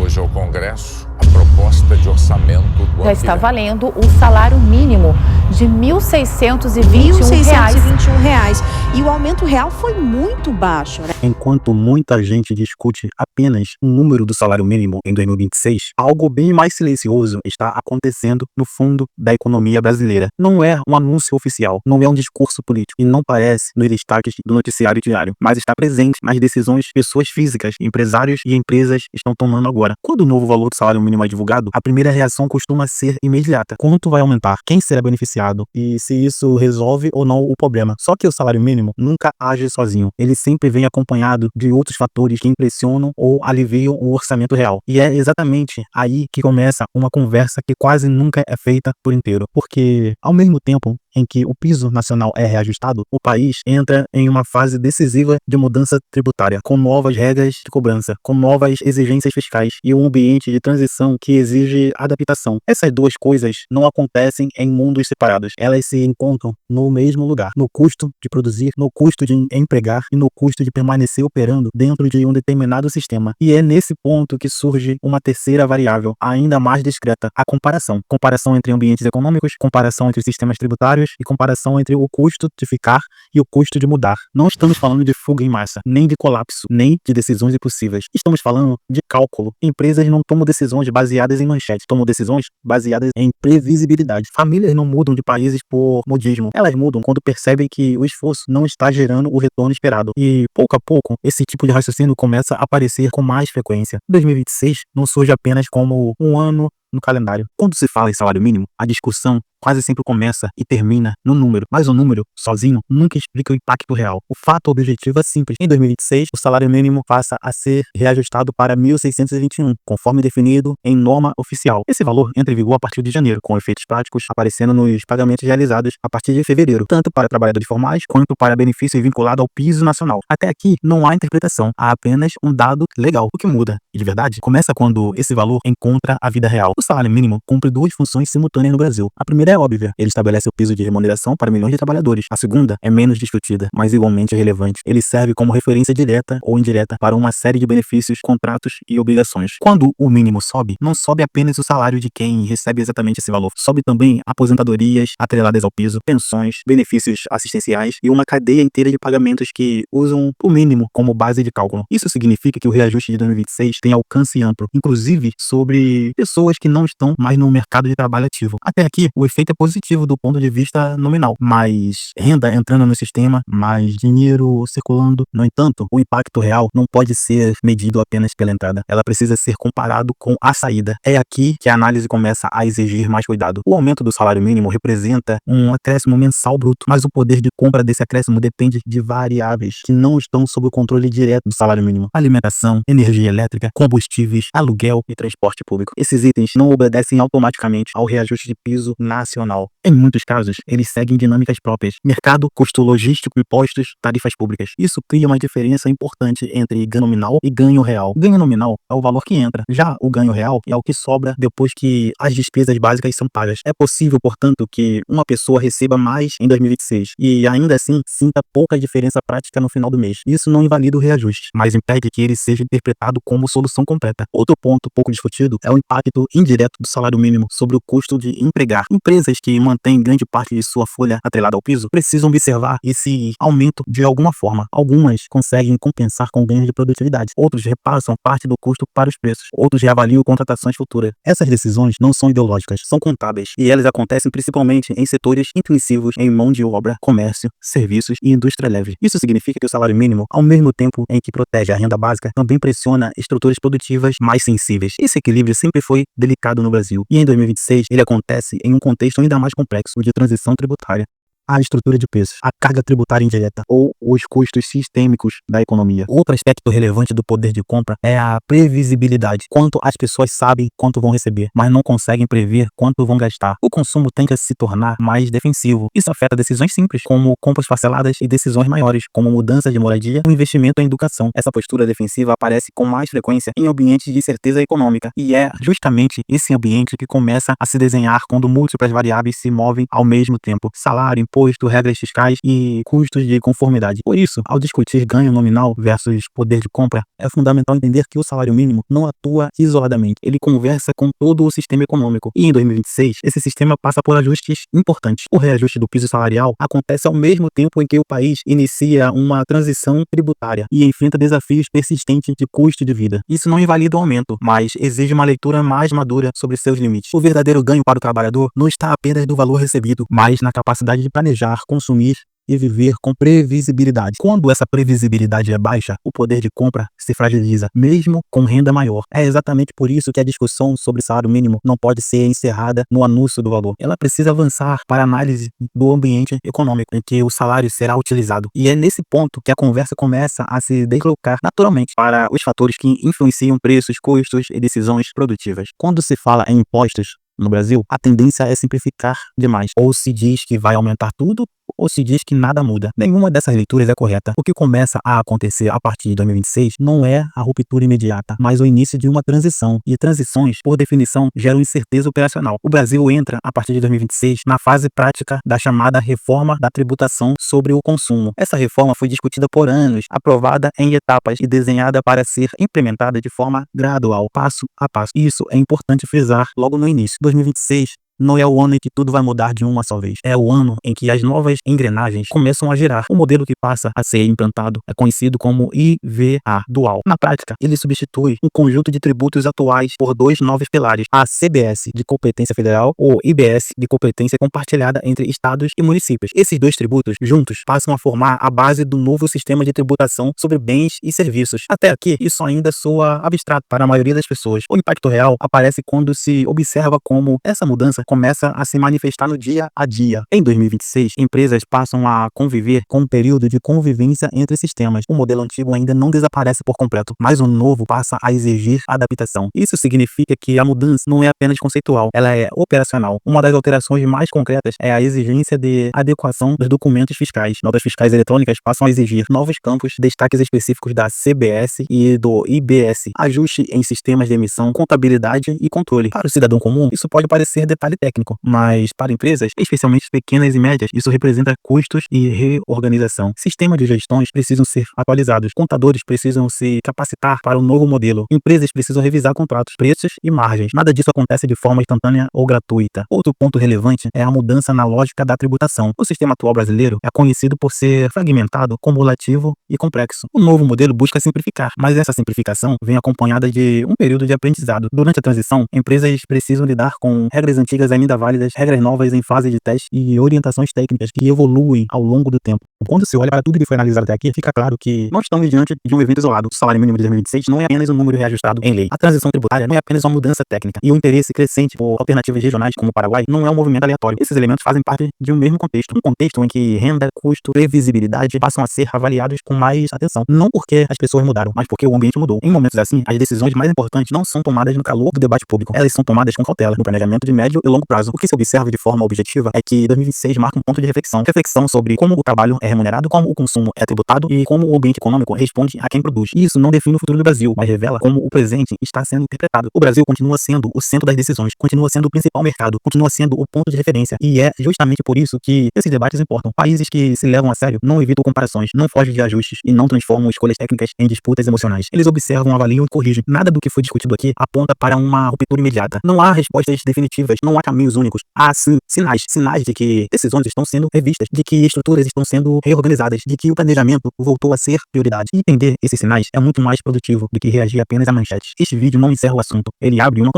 hoje ao Congresso a proposta de orçamento do Já ano está que vem. valendo o salário mínimo de R$ 1.621. R$ 1.621. E o aumento real foi muito baixo, né? Enquanto muita gente discute apenas o número do salário mínimo em 2026, algo bem mais silencioso está acontecendo no fundo da economia brasileira. Não é um anúncio oficial, não é um discurso político e não aparece nos destaques do noticiário diário, mas está presente nas decisões que pessoas físicas, empresários e empresas estão tomando agora. Quando o novo valor do salário mínimo é divulgado, a primeira reação costuma ser imediata. Quanto vai aumentar? Quem será beneficiado? E se isso resolve ou não o problema? Só que o salário mínimo nunca age sozinho. Ele sempre vem acompanhado de outros fatores que impressionam ou aliviam o orçamento real. E é exatamente aí que começa uma conversa que quase nunca é feita por inteiro. Porque, ao mesmo tempo em que o piso nacional é reajustado, o país entra em uma fase decisiva de mudança tributária, com novas regras de cobrança, com novas exigências fiscais e um ambiente de transição que exige adaptação. Essas duas coisas não acontecem em mundos separados. Elas se encontram no mesmo lugar, no custo de produzir, no custo de empregar e no custo de permanecer operando dentro de um determinado sistema. E é nesse ponto que surge uma terceira variável, ainda mais discreta, a comparação. Comparação entre ambientes econômicos, comparação entre sistemas tributários e comparação entre o custo de ficar e o custo de mudar. Não estamos falando de fuga em massa, nem de colapso, nem de decisões impossíveis. Estamos falando de cálculo. Empresas não tomam decisões baseadas em manchetes, tomam decisões baseadas em previsibilidade. Famílias não mudam de países por modismo. Elas mudam quando percebem que o esforço não está gerando o retorno esperado. E, pouco a pouco, esse tipo de raciocínio começa a aparecer com mais frequência. 2026 não surge apenas como um ano no calendário. Quando se fala em salário mínimo, a discussão quase sempre começa e termina no número, mas o número, sozinho, nunca explica o impacto real. O fato objetivo é simples. Em 2026, o salário mínimo passa a ser reajustado para 1.621, conforme definido em norma oficial. Esse valor entra em vigor a partir de janeiro, com efeitos práticos aparecendo nos pagamentos realizados a partir de fevereiro, tanto para trabalhadores formais quanto para benefício vinculado ao piso nacional. Até aqui, não há interpretação, há apenas um dado legal. O que muda, e de verdade, começa quando esse valor encontra a vida real. O salário mínimo cumpre duas funções simultâneas no Brasil. A primeira é óbvia. Ele estabelece o piso de remuneração para milhões de trabalhadores. A segunda é menos discutida, mas igualmente relevante. Ele serve como referência direta ou indireta para uma série de benefícios, contratos e obrigações. Quando o mínimo sobe, não sobe apenas o salário de quem recebe exatamente esse valor. Sobe também aposentadorias atreladas ao piso, pensões, benefícios assistenciais e uma cadeia inteira de pagamentos que usam o mínimo como base de cálculo. Isso significa que o reajuste de 2026 tem alcance amplo, inclusive sobre pessoas que não estão mais no mercado de trabalho ativo. Até aqui, o efeito é positivo do ponto de vista nominal, mais renda entrando no sistema, mais dinheiro circulando. No entanto, o impacto real não pode ser medido apenas pela entrada. Ela precisa ser comparado com a saída. É aqui que a análise começa a exigir mais cuidado. O aumento do salário mínimo representa um acréscimo mensal bruto, mas o poder de compra desse acréscimo depende de variáveis que não estão sob o controle direto do salário mínimo. Alimentação, energia elétrica, combustíveis, aluguel e transporte público. Esses itens não obedecem automaticamente ao reajuste de piso nacional. Em muitos casos, eles seguem dinâmicas próprias. Mercado, custo logístico, impostos, tarifas públicas. Isso cria uma diferença importante entre ganho nominal e ganho real. Ganho nominal é o valor que entra. Já o ganho real é o que sobra depois que as despesas básicas são pagas. É possível, portanto, que uma pessoa receba mais em 2026 e ainda assim sinta pouca diferença prática no final do mês. Isso não invalida o reajuste, mas impede que ele seja interpretado como solução completa. Outro ponto pouco discutido é o impacto indireto do salário mínimo sobre o custo de empregar. Empresas que mantêm grande parte de sua folha atrelada ao piso precisam observar esse aumento de alguma forma. Algumas conseguem compensar com ganhos de produtividade. Outros repassam parte do custo para os preços. Outros reavaliam contratações futuras. Essas decisões não são ideológicas, são contábeis. E elas acontecem principalmente em setores intensivos em mão de obra, comércio, serviços e indústria leve. Isso significa que o salário mínimo, ao mesmo tempo em que protege a renda básica, também pressiona estruturas produtivas mais sensíveis. Esse equilíbrio sempre foi delicado no Brasil. E em 2026, ele acontece em um contexto ainda mais complexo, o de transição tributária. A estrutura de preços, a carga tributária indireta ou os custos sistêmicos da economia. Outro aspecto relevante do poder de compra é a previsibilidade. Quanto as pessoas sabem quanto vão receber, mas não conseguem prever quanto vão gastar. O consumo tende a se tornar mais defensivo. Isso afeta decisões simples, como compras parceladas, e decisões maiores, como mudança de moradia ou investimento em educação. Essa postura defensiva aparece com mais frequência em ambientes de incerteza econômica, e é justamente esse ambiente que começa a se desenhar quando múltiplas variáveis se movem ao mesmo tempo. Salário, imposto, imposto, regras fiscais e custos de conformidade. Por isso, ao discutir ganho nominal versus poder de compra, é fundamental entender que o salário mínimo não atua isoladamente. Ele conversa com todo o sistema econômico. E em 2026, esse sistema passa por ajustes importantes. O reajuste do piso salarial acontece ao mesmo tempo em que o país inicia uma transição tributária e enfrenta desafios persistentes de custo de vida. Isso não invalida o aumento, mas exige uma leitura mais madura sobre seus limites. O verdadeiro ganho para o trabalhador não está apenas no valor recebido, mas na capacidade de planejar, consumir e viver com previsibilidade. Quando essa previsibilidade é baixa, o poder de compra se fragiliza, mesmo com renda maior. É exatamente por isso que a discussão sobre salário mínimo não pode ser encerrada no anúncio do valor. Ela precisa avançar para a análise do ambiente econômico em que o salário será utilizado. E é nesse ponto que a conversa começa a se deslocar naturalmente para os fatores que influenciam preços, custos e decisões produtivas. Quando se fala em impostos no Brasil, a tendência é simplificar demais. Ou se diz que vai aumentar tudo, ou se diz que nada muda. Nenhuma dessas leituras é correta. O que começa a acontecer a partir de 2026 não é a ruptura imediata, mas o início de uma transição. E transições, por definição, geram incerteza operacional. O Brasil entra, a partir de 2026, na fase prática da chamada reforma da tributação sobre o consumo. Essa reforma foi discutida por anos, aprovada em etapas e desenhada para ser implementada de forma gradual, passo a passo. Isso é importante frisar logo no início. 2026 não é o ano em que tudo vai mudar de uma só vez. É o ano em que as novas engrenagens começam a girar. O modelo que passa a ser implantado é conhecido como IVA dual. Na prática, ele substitui um conjunto de tributos atuais por dois novos pilares: a CBS de competência federal ou IBS de competência compartilhada entre estados e municípios. Esses dois tributos juntos passam a formar a base do novo sistema de tributação sobre bens e serviços. Até aqui, isso ainda soa abstrato para a maioria das pessoas. O impacto real aparece quando se observa como essa mudança começa a se manifestar no dia a dia. Em 2026, empresas passam a conviver com um período de convivência entre sistemas. O modelo antigo ainda não desaparece por completo, mas o novo passa a exigir adaptação. Isso significa que a mudança não é apenas conceitual, ela é operacional. Uma das alterações mais concretas é a exigência de adequação dos documentos fiscais. Notas fiscais eletrônicas passam a exigir novos campos, destaques específicos da CBS e do IBS, ajuste em sistemas de emissão, contabilidade e controle. Para o cidadão comum, isso pode parecer detalhe técnico, mas para empresas, especialmente pequenas e médias, isso representa custos e reorganização. Sistemas de gestões precisam ser atualizados, contadores precisam se capacitar para o novo modelo, empresas precisam revisar contratos, preços e margens. Nada disso acontece de forma instantânea ou gratuita. Outro ponto relevante é a mudança na lógica da tributação. O sistema atual brasileiro é conhecido por ser fragmentado, cumulativo e complexo. O novo modelo busca simplificar, mas essa simplificação vem acompanhada de um período de aprendizado. Durante a transição, empresas precisam lidar com regras antigas ainda válidas, regras novas em fase de teste e orientações técnicas que evoluem ao longo do tempo. Quando se olha para tudo que foi analisado até aqui, fica claro que não estamos diante de um evento isolado. O salário mínimo de 2026 não é apenas um número reajustado em lei. A transição tributária não é apenas uma mudança técnica. E o interesse crescente por alternativas regionais como o Paraguai não é um movimento aleatório. Esses elementos fazem parte de um mesmo contexto. Um contexto em que renda, custo, previsibilidade passam a ser avaliados com mais atenção. Não porque as pessoas mudaram, mas porque o ambiente mudou. Em momentos assim, as decisões mais importantes não são tomadas no calor do debate público. Elas são tomadas com cautela, no planejamento de médio e longo prazo. O que se observa de forma objetiva é que 2026 marca um ponto de reflexão. Reflexão sobre como o trabalho é remunerado, como o consumo é tributado e como o ambiente econômico responde a quem produz. Isso não define o futuro do Brasil, mas revela como o presente está sendo interpretado. O Brasil continua sendo o centro das decisões, continua sendo o principal mercado, continua sendo o ponto de referência. E é justamente por isso que esses debates importam. Países que se levam a sério não evitam comparações, não fogem de ajustes e não transformam escolhas técnicas em disputas emocionais. Eles observam, avaliam e corrigem. Nada do que foi discutido aqui aponta para uma ruptura imediata. Não há respostas definitivas, não há caminhos únicos. Há sim sinais de que decisões estão sendo revistas, de que estruturas estão sendo reorganizadas, de que o planejamento voltou a ser prioridade. E entender esses sinais é muito mais produtivo do que reagir apenas a manchetes. Este vídeo não encerra o assunto, ele abre uma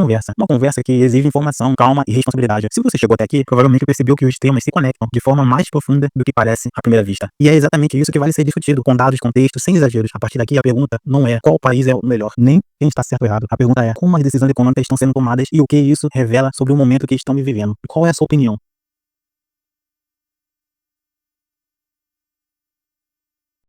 conversa que exige informação, calma e responsabilidade. Se você chegou até aqui, provavelmente percebeu que os temas se conectam de forma mais profunda do que parece à primeira vista. E é exatamente isso que vale ser discutido, com dados, contexto, sem exageros. A partir daqui, a pergunta não é qual país é o melhor, nem quem está certo ou errado. A pergunta é como as decisões econômicas estão sendo tomadas e o que isso revela sobre o momento que estamos vivendo. Qual é a sua opinião?